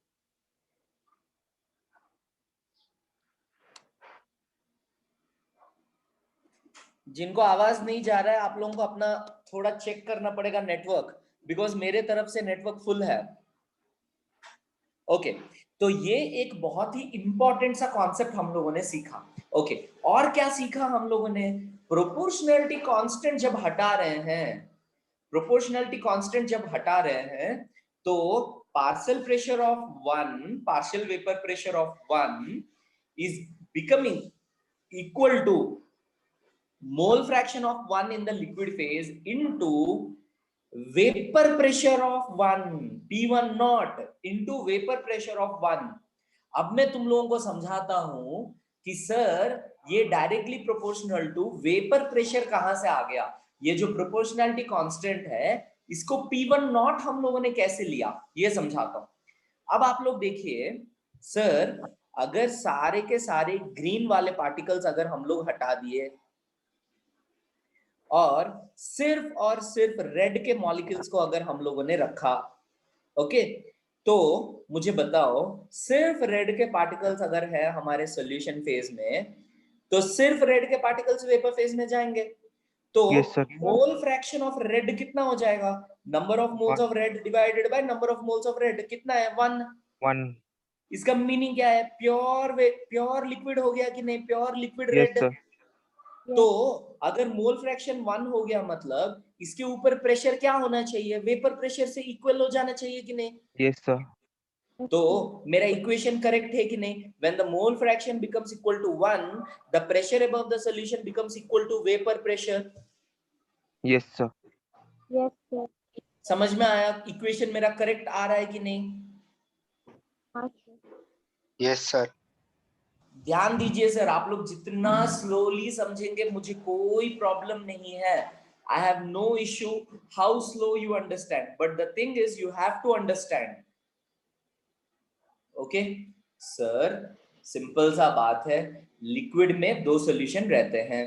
जिनको आवाज नहीं जा रहा है आप लोगों को अपना थोड़ा चेक करना पड़ेगा नेटवर्क, बिकॉज मेरे तरफ से नेटवर्क फुल है। ओके, तो ये एक बहुत ही इंपॉर्टेंट सा कॉन्सेप्ट हम लोगों ने सीखा। ओके, और क्या सीखा हम लोगों ने? प्रोपोर्शनैलिटी कांस्टेंट जब हटा रहे हैं, प्रोपोर्शनैलिटी कांस्टेंट जब हटा रहे हैं, तो partial pressure of one, partial vapour pressure of one is becoming equal to mole fraction of 1 in the liquid phase into vapor pressure of 1 P1 naught into vapor pressure of 1। अब मैं तुम लोगों को समझाता हूं कि सर ये directly proportional to vapour pressure कहां से आ गया। ये जो प्रोपोर्शनैलिटी कांस्टेंट है इसको P1 नॉट हम लोगों ने कैसे लिया, ये समझाता हूं। अब आप लोग देखिए, सर अगर सारे के सारे ग्रीन वाले पार्टिकल्स अगर हम लोग हटा दिए और सिर्फ रेड के मॉलिक्यूल्स को अगर हम लोगों ने रखा, ओके, तो मुझे बताओ सिर्फ रेड के पार्टिकल्स अगर है हमारे सॉल्यूशन फेज में, तो सिर्फ रेड के पार्टिकल्स वेपर फेज में जाएंगे, तो yes sir. Mole fraction of red कितना हो जाएगा? Number of moles of red divided by number of moles of red कितना है? 1। 1। इसका मीनिंग क्या है? प्योर लिक्विड हो गया कि नहीं? Pure liquid yes red. Sir. तो अगर मोल फ्रैक्शन 1 हो गया, मतलब इसके ऊपर प्रेशर क्या होना चाहिए? वेपर प्रेशर से इक्वल हो जाना चाहिए कि नहीं? Yes sir. तो मेरा इक्वेशन करेक्ट है कि नहीं? When the mole fraction becomes equal to 1, the pressure above the solution becomes equal to vapour pressure. Yes sir. Yes sir. समझ में आया? इक्वेशन मेरा करेक्ट आ रहा है कि नहीं? हाँ सर। yes, sir. ध्यान दीजिए सर, आप लोग जितना स्लोली समझेंगे मुझे कोई प्रॉब्लम नहीं है। I have no issue how slow you understand, but the thing is you have to understand. Okay, sir, simple सा बात है, लिक्विड में दो सॉल्यूशन रहते हैं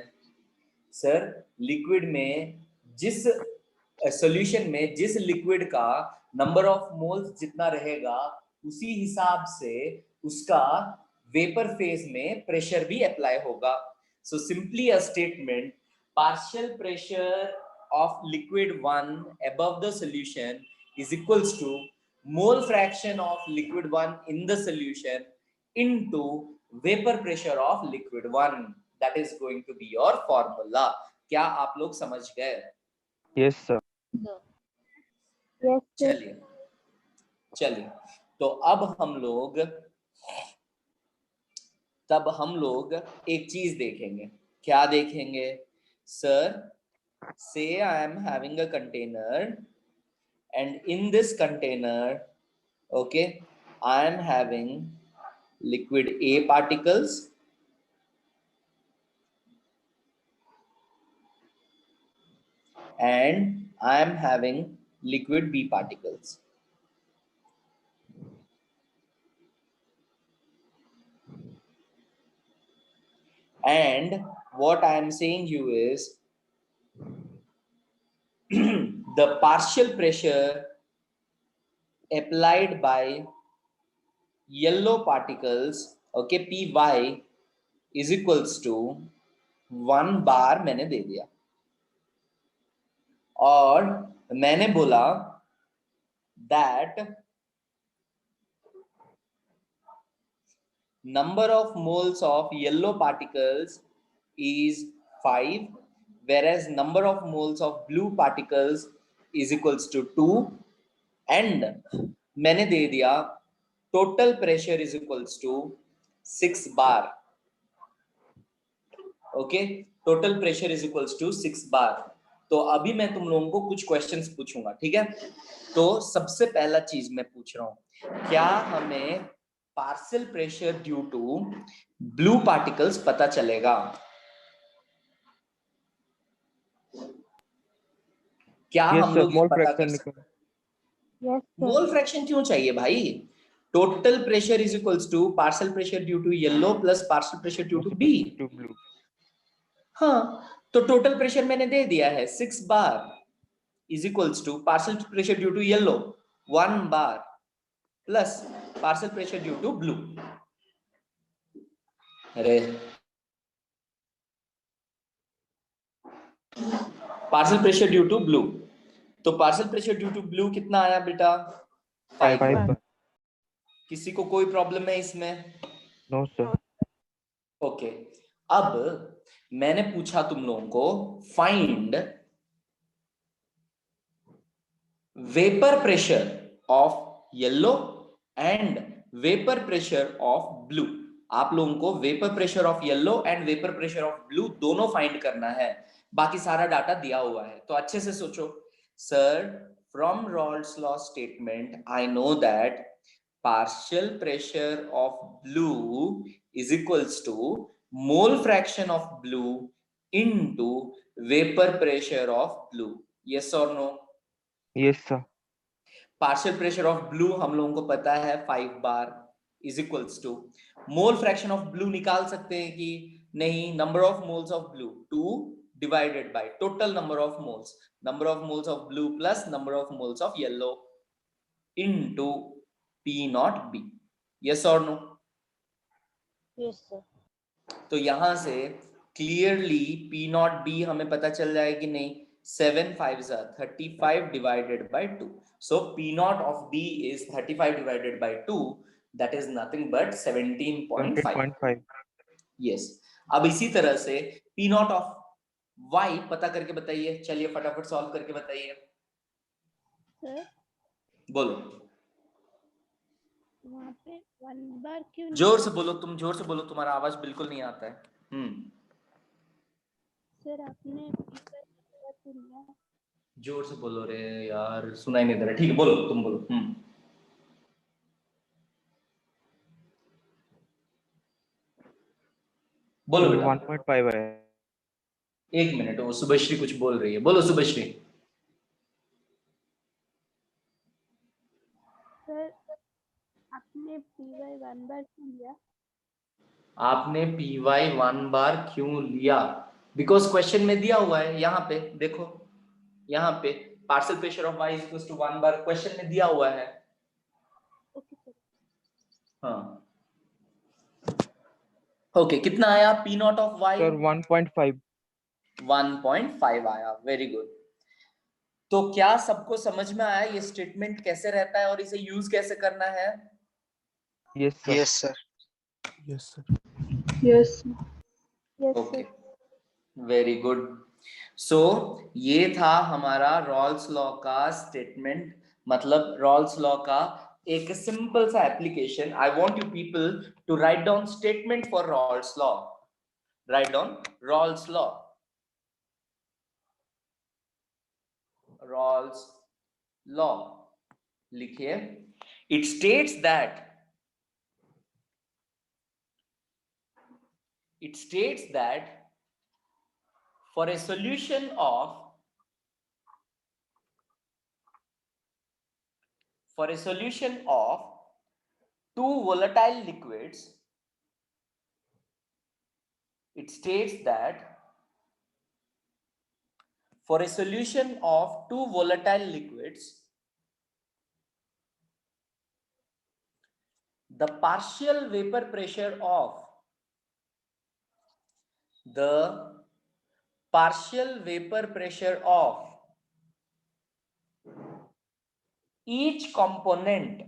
सर। लिक्विड में जिस सॉल्यूशन में जिस लिक्विड का नंबर ऑफ मोल्स जितना रहेगा उसी हिसाब से उसका वेपर फेज में प्रेशर भी अप्लाई होगा। So simply a statement, partial pressure of liquid 1 above the solution is equals to mole fraction of liquid 1 in the solution into vapor pressure of liquid 1. That is going to be your formula. क्या आप लोग समझ गए? Yes sir. Yes, sir. चलिए चलिए, तो अब हम लोग एक चीज देखेंगे। क्या देखेंगे sir? say I am having a container and in this container, okay, I am having liquid A particles and I am having liquid B particles. And what I am saying you is the partial pressure applied by yellow particles, okay, Py is equals to 1 bar मैंने दे दिया और मैंने बोला that number of moles of yellow particles is 5, whereas number of moles of blue particles is equals to 2, and मैंने दे दिया total pressure is equals to 6 bar. okay, total pressure is equals to 6 bar. तो अभी मैं तुम लोगों को कुछ क्वेश्चंस पूछूंगा, ठीक है? तो सबसे पहला चीज मैं पूछ रहा हूं, क्या हमें partial pressure due to blue particles पता चलेगा? क्या यस हम सर, लोग ये मोल पता कर फ्रैक्शन सकते? निकल। Yes, sir. मोल फ्रैक्शन क्यों चाहिए भाई? Total pressure is equals to partial pressure due to yellow plus partial pressure due to B. To blue. हाँ, तो टोटल प्रेशर मैंने दे दिया है 6 bar is equals to partial pressure due to yellow 1 bar plus partial pressure due to blue. अरे partial pressure due to blue, तो partial pressure due to blue कितना आया बेटा? 5 5 बार। बार। किसी को कोई प्रॉब्लम है इसमें? No sir. ओके, अब मैंने पूछा तुम लोगों को find vapour pressure of yellow and vapour pressure of blue. आप लोगों को vapour pressure of yellow and vapour pressure of blue दोनों फाइंड करना है। बाकी सारा डाटा दिया हुआ है, तो अच्छे से सोचो। Sir, from Raoult's law statement I know that partial pressure of blue is equals to mole fraction of blue into vapor pressure of blue. Yes or no? Yes sir. Partial pressure of blue हम लोगों को पता है 5 बार is equals to mole fraction of blue निकाल सकते हैं कि नहीं? Number of moles of blue 2 divided by total number of moles of blue plus number of moles of yellow into P not B. Yes or no? Yes, sir. तो यहां से क्लियरली P नॉट B हमें पता चल जाए कि नहीं? 7 5s are 35 divided by 2. So P naught of B is 35 divided by 2. That is nothing but 17.5. 17.5। Yes. अब इसी तरह से P naught of Y पता करके बताइए। चलिए फटाफट सॉल्व करके बताइए। सर, बोलो, वहाँ पे 1 बार क्यों नहीं? जोर से बोलो, तुम जोर से बोलो, तुम्हारा आवाज बिल्कुल नहीं आता है। सर, आपने पेपर सुना? जोर से बोलो रे यार, सुनाई नहीं दे रहा। ठीक है, बोलो, तुम बोलो। बोलो बेटा। 1.5 है। एक मिनट, वो शुभश्री कुछ बोल रही है, बोलो शुभश्री। सर आपने पीवाई 1 बार क्यों लिया? आपने पी वाई 1 बार क्यों लिया? बिकॉज क्वेश्चन में दिया हुआ है, यहाँ पे देखो, यहाँ पे partial pressure of Y equals to 1 bar question में दिया हुआ है। Okay sir. हाँ ओके, कितना आया P naught of Y? Sir 1.5। 1.5 आया, वेरी गुड। तो क्या सबको समझ में आया ये स्टेटमेंट कैसे रहता है और इसे यूज कैसे करना है? Yes sir. Yes, sir. Yes, sir. Yes okay, sir. Very good. So ये था हमारा रॉल्स लॉ का स्टेटमेंट, मतलब रॉल्स लॉ का एक सिंपल सा application. I want you people to write down statement for Raoult's law. Write down Raoult's law. Raoult's law लिखिए। It states that for a solution of two volatile liquids, it states that for a solution of two volatile liquids, the partial vapor pressure of each component,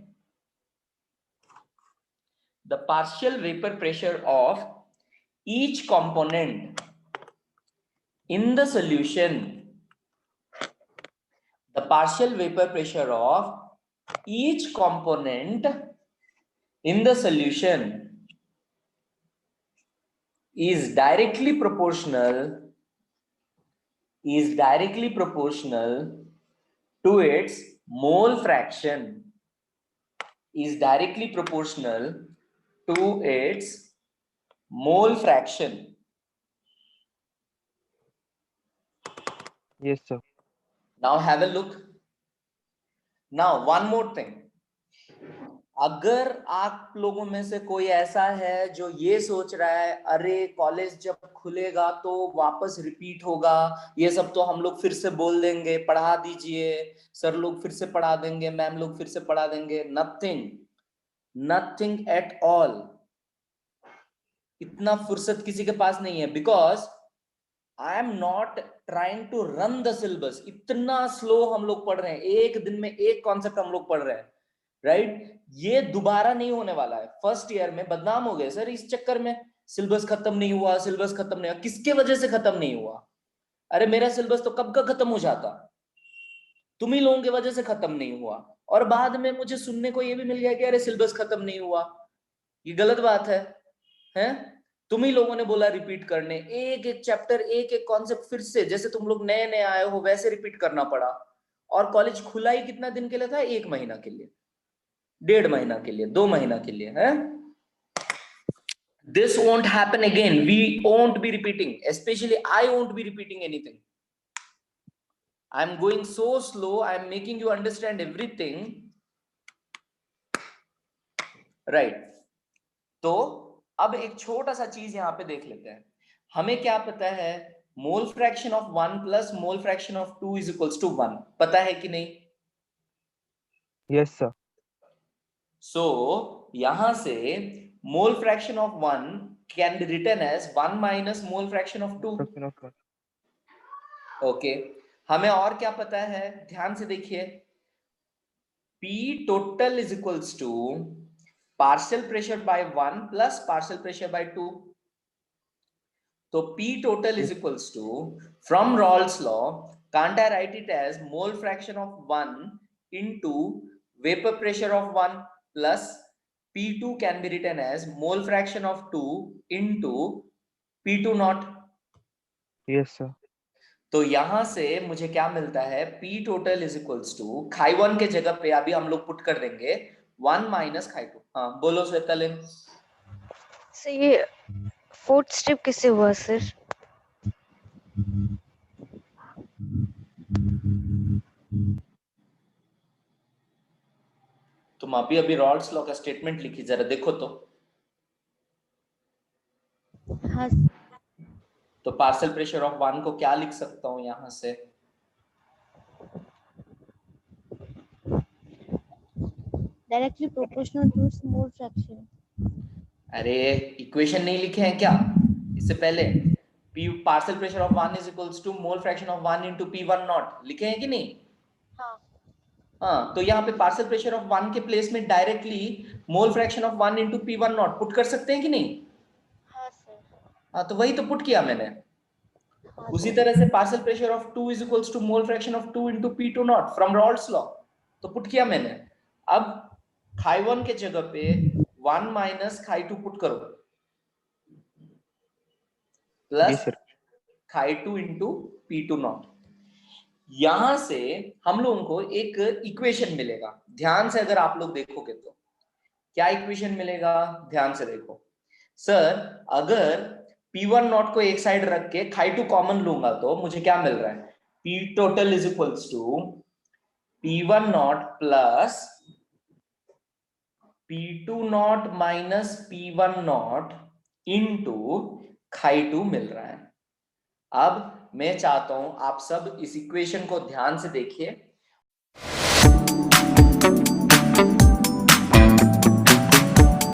the partial vapor pressure of each component in the solution, the partial vapor pressure of each component in the solution is directly proportional to its mole fraction, is directly proportional to its mole fraction. Yes sir. Now have a look. Now one more thing. अगर आप लोगों में से कोई ऐसा है जो ये सोच रहा है अरे कॉलेज जब खुलेगा तो वापस रिपीट होगा, ये सब तो हम लोग फिर से बोल देंगे, पढ़ा दीजिए, सर लोग फिर से पढ़ा देंगे, मैम लोग फिर से पढ़ा देंगे, नथिंग एट ऑल। इतना फुर्सत किसी के पास नहीं है, because I am not trying to run the syllabus. इतना स्लो हम लोग पढ़ रहे हैं, एक दिन में एक कॉन्सेप्ट हम लोग पढ़ रहे हैं, राइट? ये दोबारा नहीं होने वाला है। फर्स्ट ईयर में बदनाम हो गए सर इस चक्कर में, सिलेबस खत्म नहीं हुआ, सिलेबस खत्म नहीं हुआ। किसके वजह से खत्म नहीं हुआ? अरे मेरा सिलेबस तो कब का खत्म हो जाता, तुम ही लोगों की वजह से खत्म नहीं हुआ। और बाद में मुझे सुनने को ये भी मिल गया कि अरे सिलेबस खत्म नहीं हुआ। ये गलत बात है, हैं? तुम ही लोगों ने बोला रिपीट करने, एक एक चैप्टर, एक एक कॉन्सेप्ट फिर से, जैसे तुम लोग नए नए आए हो वैसे रिपीट करना पड़ा। और कॉलेज खुला ही कितना दिन के लिए था? 1 महीना के लिए, 1.5 महीना के लिए, 2 महीना के लिए, है? This won't happen again. We won't be repeating, especially I won't be repeating anything. I'm going so slow, I'm making you understand everything, right? तो अब एक छोटा सा चीज यहाँ पे देख लेते हैं। हमें क्या पता है? Mole fraction of 1 plus mole fraction of 2 is equals to 1, पता है कि नहीं? Yes sir. सो यहां से mole fraction of 1 can be written as 1 minus mole fraction of 2। Okay, हमें और क्या पता है? ध्यान से देखिए, P total is equals to partial pressure by 1 plus partial pressure by 2. तो P total is equals to, from Rawls law, can't I write it as mole fraction of 1 into vapor pressure of 1 plus P2 can be written as mole fraction of 2 into P2 naught. Yes sir. तो यहां से मुझे क्या मिलता है? P total is equals to खाई 1 के जगह पे अभी हम लोग पुट कर देंगे 1 माइनस खाई 2। हाँ बोलो श्वेतालिन। सर ये फोर्थ स्टेप किससे हुआ सर? तुम अभी अभी रॉल्स लॉ का स्टेटमेंट लिखी, जरा देखो तो। हाँ तो पार्शियल प्रेशर ऑफ 1 को क्या लिख सकता हूं यहां से? Directly proportional to small fraction. अरे इक्वेशन नहीं लिखे हैं क्या इससे पहले? P partial pressure of 1 is equals to mole fraction of 1 into P1 naught, लिखे हैं कि नहीं? हाँ हाँ, तो यहाँ पे पार्शियल प्रेशर ऑफ 1 के प्लेस में directly mole fraction of 1 into P1 not put कर सकते हैं कि नहीं? हाँ सर। हाँ, तो वही तो पुट किया मैंने। हाँ उसी सर। तरह से partial pressure of 2 is equals to mole fraction of 2 into P2 naught from Raoult's law, तो पुट किया मैंने। अब chi1 के जगह पे 1 माइनस chi2 पुट करो, जी plus sir. chi2 into P2 naught. यहां से हम लोगों को एक इक्वेशन मिलेगा, ध्यान से अगर आप लोग देखोगे तो क्या इक्वेशन मिलेगा, ध्यान से देखो। सर अगर P1 नॉट को एक साइड रख के chi2 कॉमन लूंगा तो मुझे क्या मिल रहा है? P total is equals to P1 naught plus P2 naught minus P1 naught into chi2 मिल रहा है। अब मैं चाहता हूं आप सब इस इक्वेशन को ध्यान से देखिए।